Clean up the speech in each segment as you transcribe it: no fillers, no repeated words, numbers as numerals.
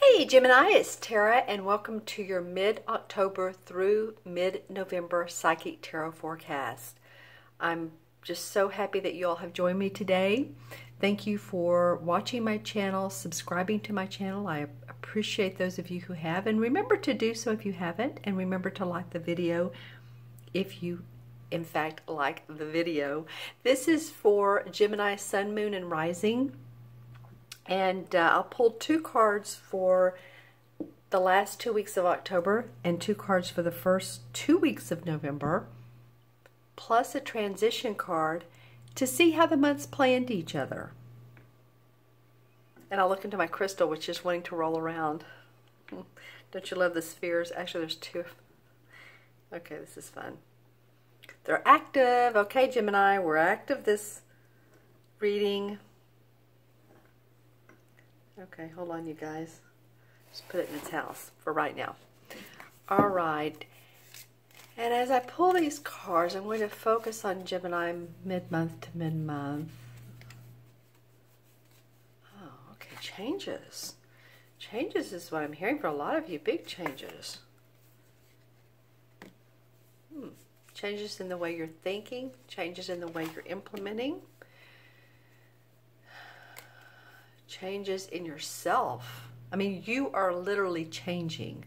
Hey Gemini, it's Tara and welcome to your mid-October through mid-November Psychic Tarot forecast. I'm just so happy that you all have joined me today. Thank you for watching my channel, subscribing to my channel. I appreciate those of you who have, and remember to do so if you haven't, and remember to like the video if you in fact like the video. This is for Gemini Sun, Moon, and Rising. And I'll pull two cards for the last 2 weeks of October and two cards for the first 2 weeks of November, plus a transition card to see how the months play into each other. And I'll look into my crystal, which is wanting to roll around. Don't you love the spheres? Actually, there's two. Okay, this is fun. They're active. Okay, Gemini, we're active this reading. Okay, hold on, you guys. Just put it in its house for right now. All right. And as I pull these cards, I'm going to focus on Gemini mid-month to mid-month. Oh, okay, changes. Changes is what I'm hearing for a lot of you. Big changes. Changes in the way you're thinking. Changes in the way you're implementing. Changes in yourself. I mean, you are literally changing.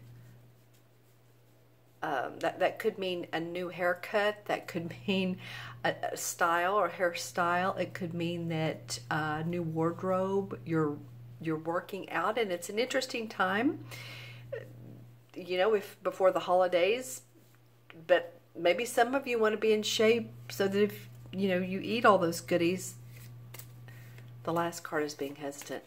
That could mean a new haircut. That could mean a style or hairstyle. It could mean that new wardrobe. You're working out, and it's an interesting time. You know, if before the holidays, but maybe some of you want to be in shape so that if you know you eat all those goodies. The last card is being hesitant.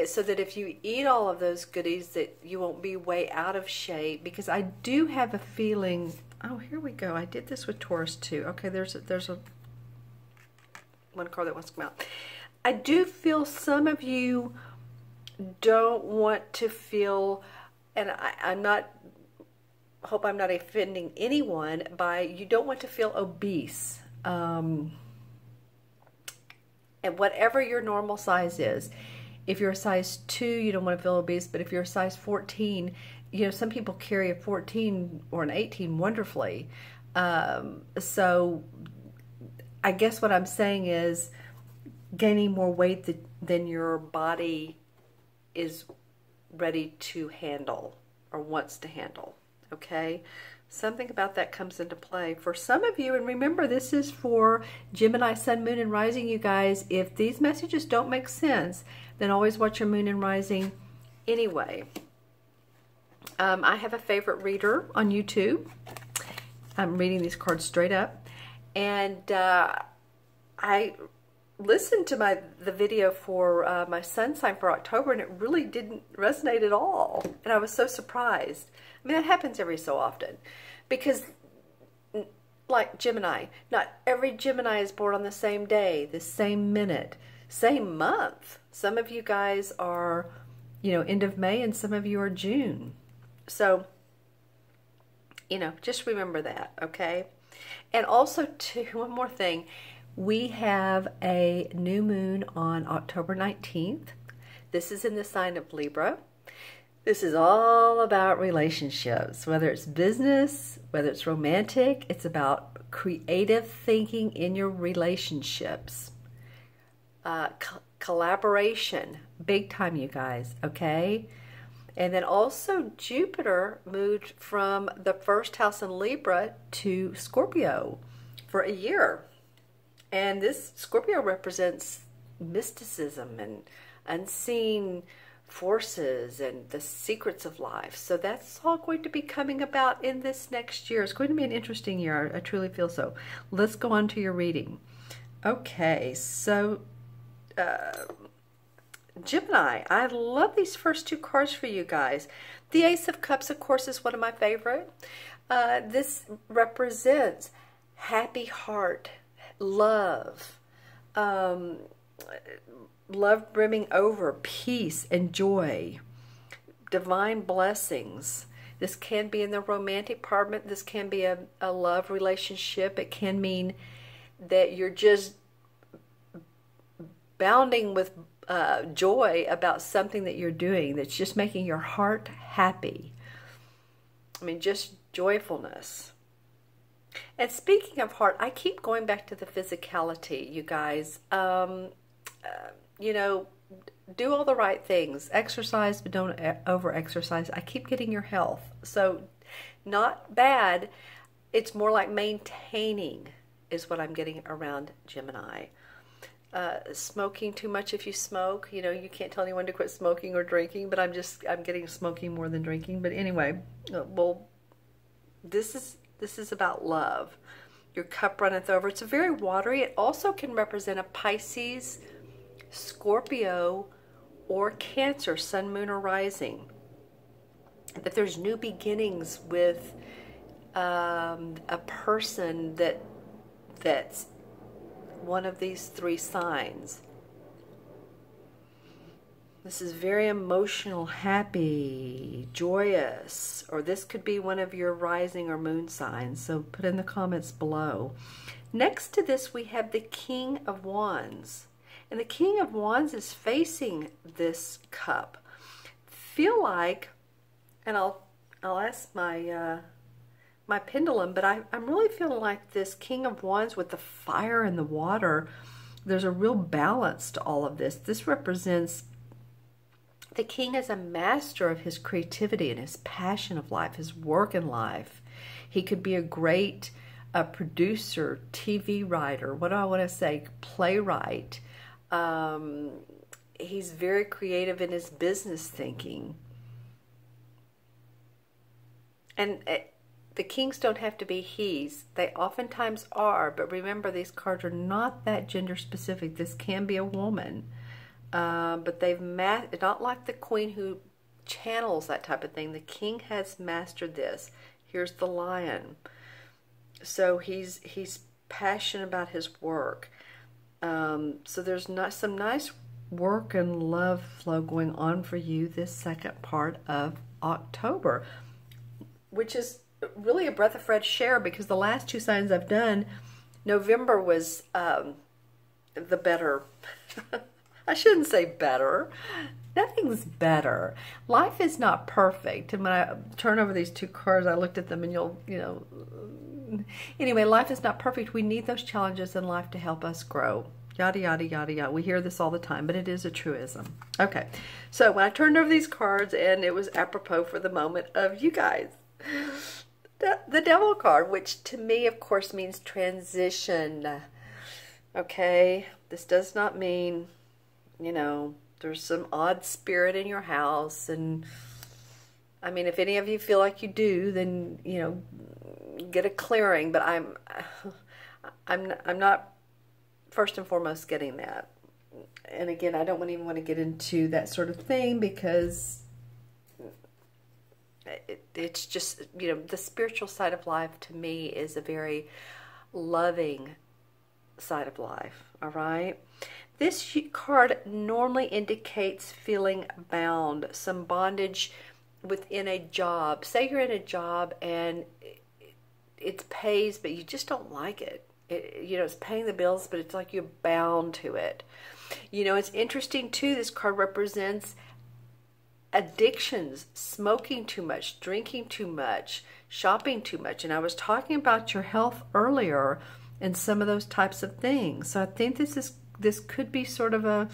So that if you eat all of those goodies that you won't be way out of shape, because I do have a feeling, oh, here we go. I did this with Taurus too. Okay, there's a one card that wants to come out. I do feel some of you don't want to feel, and I'm not, hope I'm not offending anyone by, you don't want to feel obese. And whatever your normal size is, if you're a size 2, you don't want to feel obese, but if you're a size 14, you know, some people carry a 14 or an 18 wonderfully. So I guess what I'm saying is gaining more weight than your body is ready to handle or wants to handle, okay? Something about that comes into play for some of you. And remember, this is for Gemini, Sun, Moon, and Rising, you guys. If these messages don't make sense, then always watch your Moon and Rising anyway. I have a favorite reader on YouTube. I'm reading these cards straight up. And I listened to the video for my sun sign for October, and it really didn't resonate at all. And I was so surprised. I mean, that happens every so often because, like Gemini, not every Gemini is born on the same day, the same minute, same month. Some of you guys are, you know, end of May, and some of you are June. So, you know, just remember that, okay? And also, too, one more thing. We have a new moon on October 19th. This is in the sign of Libra. This is all about relationships, whether it's business, whether it's romantic. It's about creative thinking in your relationships. Collaboration, big time, you guys, okay? And then also Jupiter moved from the first house in Libra to Scorpio for a year. And this Scorpio represents mysticism and unseen forces and the secrets of life. So that's all going to be coming about in this next year. It's going to be an interesting year. I truly feel so. Let's go on to your reading. Okay, so Gemini, I love these first two cards for you guys. The Ace of Cups, of course, is one of my favorite. This represents happy heart, love, love brimming over, peace and joy, divine blessings. This can be in the romantic part. This can be a love relationship. It can mean that you're just bounding with joy about something that you're doing that's just making your heart happy. I mean, just joyfulness. And speaking of heart, I keep going back to the physicality, you guys. You know, do all the right things. Exercise, but don't over-exercise. I keep getting your health. So, not bad. It's more like maintaining is what I'm getting around Gemini. Smoking too much if you smoke. You know, you can't tell anyone to quit smoking or drinking, but I'm getting smoking more than drinking. But anyway, well, this is about love. Your cup runneth over. It's very watery. It also can represent a Pisces, Scorpio, or Cancer, sun, moon, or rising. That there's new beginnings with a person that's one of these three signs. This is very emotional, happy, joyous, or this could be one of your rising or moon signs. So put in the comments below. Next to this, we have the King of Wands. And the King of Wands is facing this cup. Feel like, and I'll ask my my pendulum, but I'm really feeling like this King of Wands with the fire and the water, there's a real balance to all of this. This represents the king as a master of his creativity and his passion of life, his work in life. He could be a great producer, TV writer, what do I want to say, playwright. He's very creative in his business thinking. And the kings don't have to be he's. They oftentimes are, but remember, these cards are not that gender specific. This can be a woman. But they've not like the queen who channels that type of thing. The king has mastered this. Here's the lion. So he's passionate about his work. So there's some nice work and love flow going on for you this second part of October, which is really a breath of fresh air because the last two signs I've done, November was the better. I shouldn't say better. Nothing's better. Life is not perfect. And when I turn over these two cards, I looked at them and you know, anyway, life is not perfect. We need those challenges in life to help us grow. Yada, yada, yada, yada. We hear this all the time, but it is a truism. Okay, so when I turned over these cards, and it was apropos for the moment of you guys, the Devil card, which to me, of course, means transition. Okay, this does not mean, you know, there's some odd spirit in your house. And I mean, if any of you feel like you do, then, you know, get a clearing. But I'm not first and foremost getting that. And again, I don't even want to get into that sort of thing because it's just, you know, the spiritual side of life to me is a very loving side of life. All right. This card normally indicates feeling bound, some bondage within a job. Say you're in a job and it pays, but you just don't like it. You know, it's paying the bills, but it's like you're bound to it. You know, it's interesting too, this card represents addictions, smoking too much, drinking too much, shopping too much. And I was talking about your health earlier and some of those types of things. So I think this could be sort of a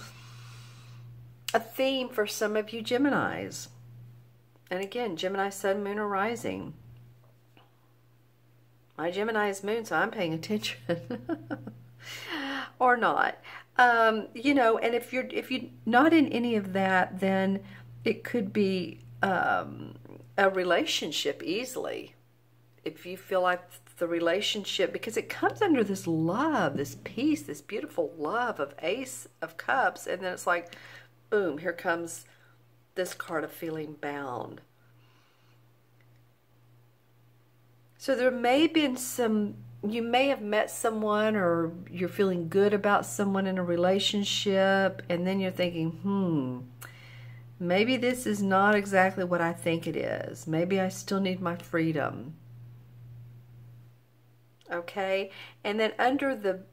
theme for some of you Geminis. And again, Gemini, sun, moon, or rising. My Gemini is moon, so I'm paying attention. Or not. You know, and if you're not in any of that, then it could be a relationship easily. If you feel like the relationship, because it comes under this love, this peace, this beautiful love of Ace of Cups, and then it's like, boom, here comes this card of feeling bound. So there may have been you may have met someone, or you're feeling good about someone in a relationship, and then you're thinking, maybe this is not exactly what I think it is. Maybe I still need my freedom. Okay, and then under the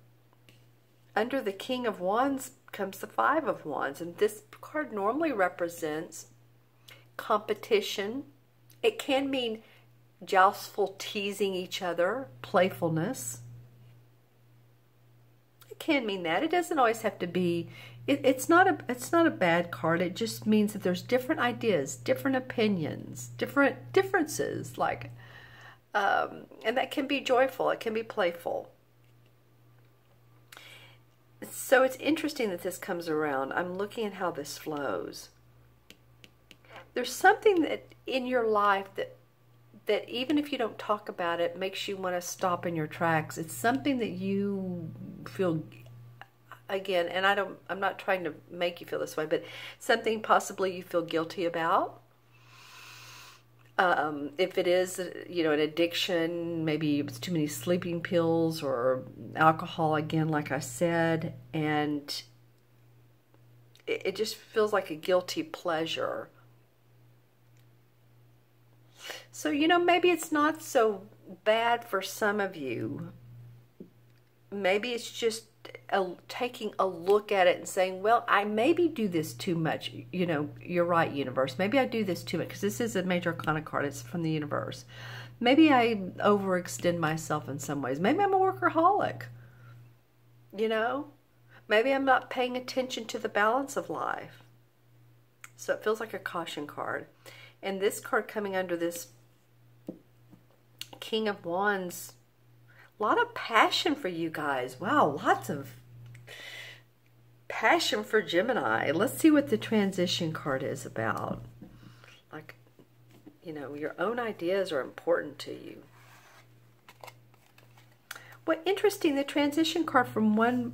King of Wands comes the Five of Wands. And this card normally represents competition. It can mean joustful teasing each other, playfulness. It can mean that. It doesn't always have to be. It's not a bad card. It just means that there's different ideas, different opinions, different differences, like, and that can be joyful. It can be playful. So it's interesting that this comes around. I'm looking at how this flows. There's something that in your life that even if you don't talk about it, makes you want to stop in your tracks. It's something that you feel, again, and I'm not trying to make you feel this way, but something possibly you feel guilty about. If it is, you know, an addiction, maybe it's too many sleeping pills or alcohol, again, like I said, and it just feels like a guilty pleasure. So, you know, maybe it's not so bad for some of you. Maybe it's just taking a look at it and saying, well, I maybe do this too much. You know, you're right, universe. Maybe I do this too much, because this is a major arcana card. It's from the universe. Maybe I overextend myself in some ways. Maybe I'm a workaholic. You know, maybe I'm not paying attention to the balance of life. So it feels like a caution card. And this card coming under this King of Wands, a lot of passion for you guys. Wow, lots of passion for Gemini. Let's see what the transition card is about. Like, you know, your own ideas are important to you. Well, interesting, the transition card from one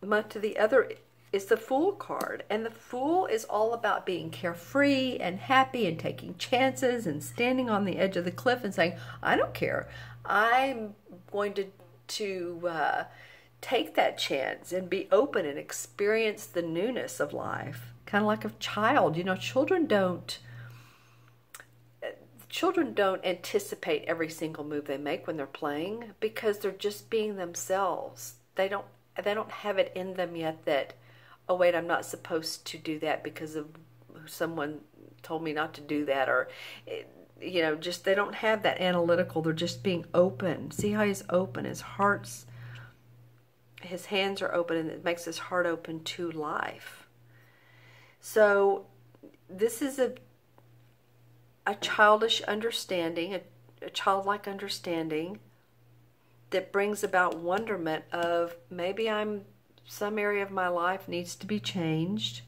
month to the other is the Fool card. And the Fool is all about being carefree and happy and taking chances and standing on the edge of the cliff and saying, I don't care. I'm going to take that chance and be open and experience the newness of life. Kind of like a child. You know, children don't anticipate every single move they make when they're playing, because they're just being themselves. They don't have it in them yet that, oh wait, I'm not supposed to do that because of someone told me not to do that, or, you know, just they don't have that analytical. They're just being open. See how he's open? His hands are open, and it makes his heart open to life. So this is a childish understanding, a childlike understanding that brings about wonderment of maybe some area of my life needs to be changed,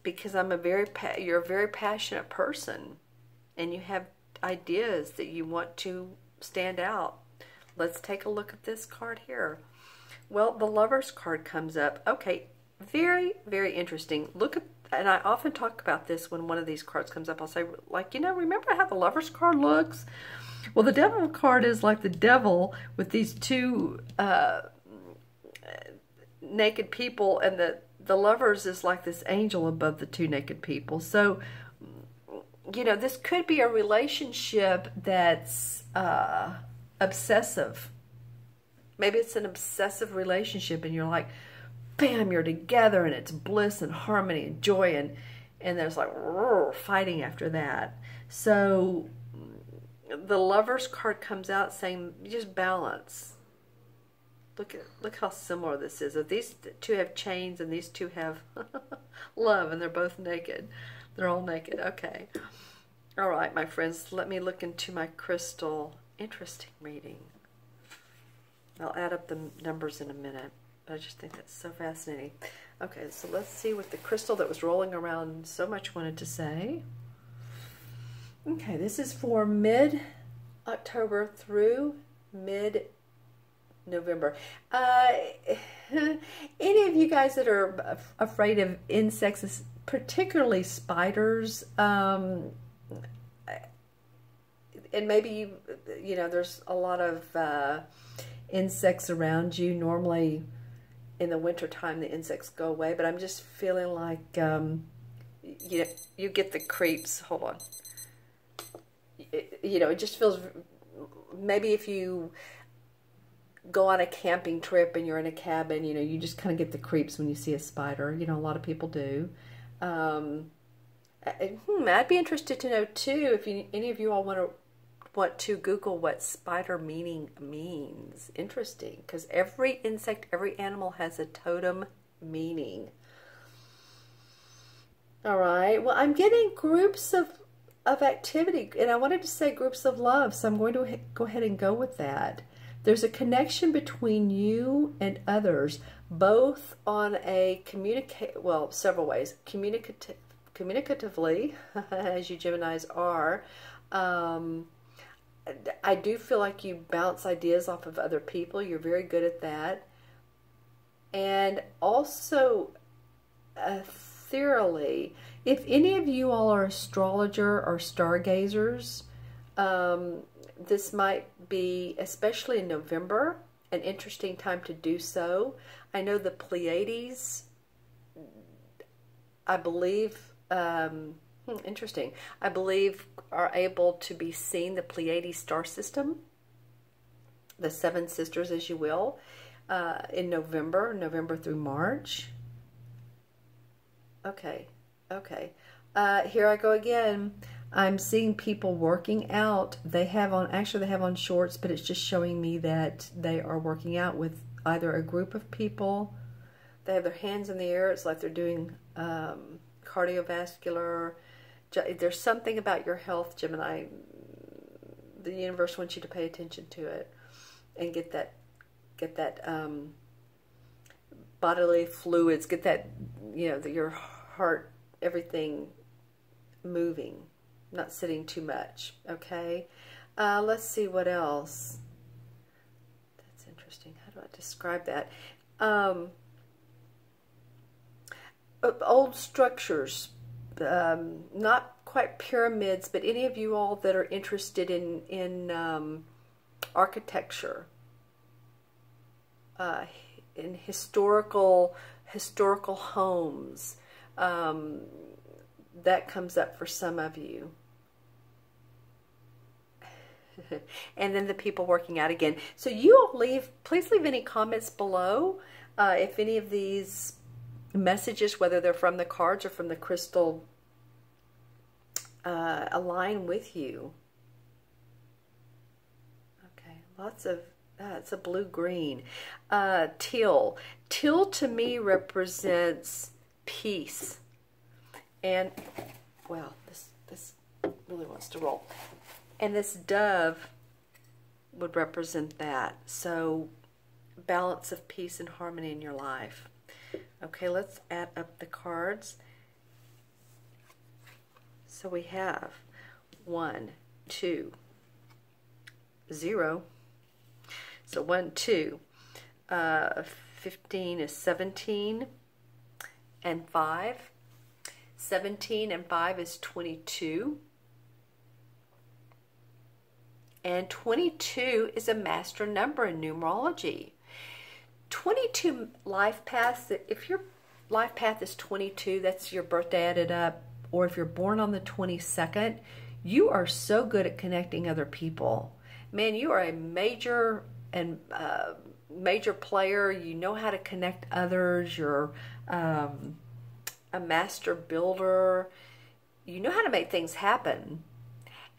because you're a very passionate person and you have ideas that you want to stand out. Let's take a look at this card here. Well, the Lovers card comes up. Okay, very, very interesting. Look at, and I often talk about this when one of these cards comes up. I'll say, like, you know, remember how the Lovers card looks? Well, the Devil card is like the devil with these two naked people, and the Lovers is like this angel above the two naked people. So, you know, this could be a relationship that's obsessive. Maybe it's an obsessive relationship, and you're like, bam, you're together, and it's bliss and harmony and joy, and there's like fighting after that. So the Lovers card comes out saying, just balance. Look how similar this is. If these two have chains and these two have love, and they're both naked. They're all naked. Okay. All right, my friends, let me look into my crystal. Interesting reading. I'll add up the numbers in a minute, but I just think that's so fascinating. Okay, so let's see what the crystal that was rolling around so much wanted to say. Okay, this is for mid-October through mid-November. Any of you guys that are afraid of insects, particularly spiders, and maybe you know there's a lot of insects around you. Normally in the winter time the insects go away, but I'm just feeling like you get the creeps. Hold on. You know, it just feels, maybe if you go on a camping trip and you're in a cabin, you know, you just kind of get the creeps when you see a spider. You know, a lot of people do. I'd be interested to know too if any of you all want to Google what spider meaning means. Interesting, because every insect, every animal has a totem meaning. All right. Well, I'm getting groups of activity, and I wanted to say groups of love, so I'm going to go ahead and go with that. There's a connection between you and others, both on a several ways. Communicatively, as you Geminis are. I do feel like you bounce ideas off of other people. You're very good at that. And also, ethereally, if any of you all are astrologer or stargazers, this might be, especially in November, an interesting time to do so. I know the Pleiades, I believe, interesting, I believe are able to be seen, the Pleiades star system, the seven sisters, as you will, in November through March. Okay. Here I go again. I'm seeing people working out. They have on shorts, but it's just showing me that they are working out with either a group of people. They have their hands in the air. It's like they're doing cardiovascular. There's something about your health, Gemini. The universe wants you to pay attention to it and get that bodily fluids, get that, you know, your heart, everything moving, not sitting too much. Okay, let's see what else. That's interesting. How do I describe that? Old structures, not quite pyramids, but any of you all that are interested in architecture, in historical homes, that comes up for some of you. And then the people working out again. So you all please leave any comments below if any of these messages, whether they're from the cards or from the crystal, align with you. Okay, lots of, it's a blue-green. Teal. Teal to me represents peace. And, well, this really wants to roll. And this dove would represent that. So, balance of peace and harmony in your life. Okay, let's add up the cards. So we have 1, 2, 0. So 1, 2, 15 is 17 and 5. 17 and 5 is 22. And 22 is a master number in numerology. 22 life paths, if your life path is 22, that's your birthday added up, or if you're born on the 22nd, you are so good at connecting other people. Man, you are a major player. You know how to connect others. You're a master builder. You know how to make things happen.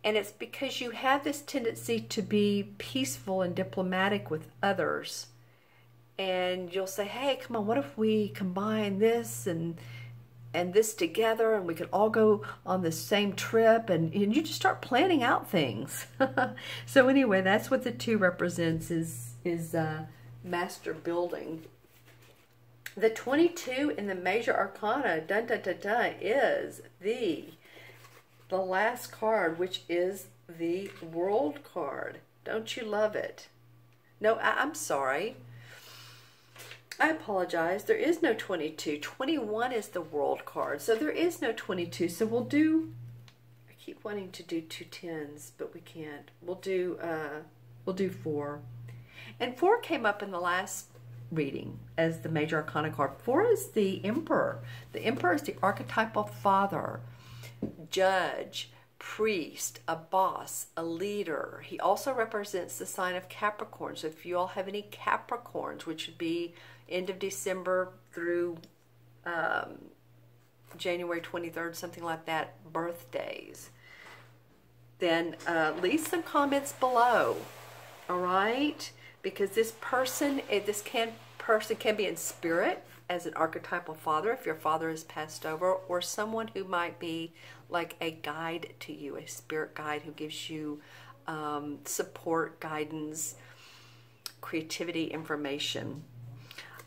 And it's because you have this tendency to be peaceful and diplomatic with others. And you'll say, hey, come on, what if we combine this and this together, and we could all go on the same trip, and you just start planning out things. So anyway, that's what the 2 represents, is master building. The 22 in the major arcana, dun, dun, dun, dun, is the last card, which is the World card. Don't you love it? No, I'm sorry. I apologize. There is no 22. 21 is the World card. So there is no 22. So we'll do, I keep wanting to do 2 10s, but we can't. We'll do 4. And 4 came up in the last reading as the major arcana card. 4 is the Emperor. The Emperor is the archetypal father, judge, priest, a boss, a leader. He also represents the sign of Capricorn. So if you all have any Capricorns, which would be end of December through January 23rd, something like that, birthdays, then leave some comments below, all right? Because this person, person can be in spirit as an archetypal father if your father has passed over, or someone who might be like a guide to you, a spirit guide who gives you support, guidance, creativity, information.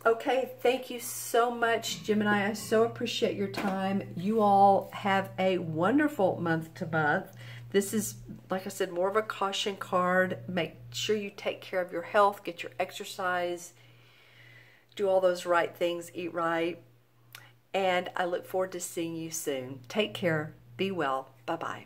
Okay, thank you so much, Gemini. I so appreciate your time. You all have a wonderful month to month. This is, like I said, more of a caution card. Make sure you take care of your health, get your exercise, do all those right things, eat right. And I look forward to seeing you soon. Take care. Be well. Bye-bye.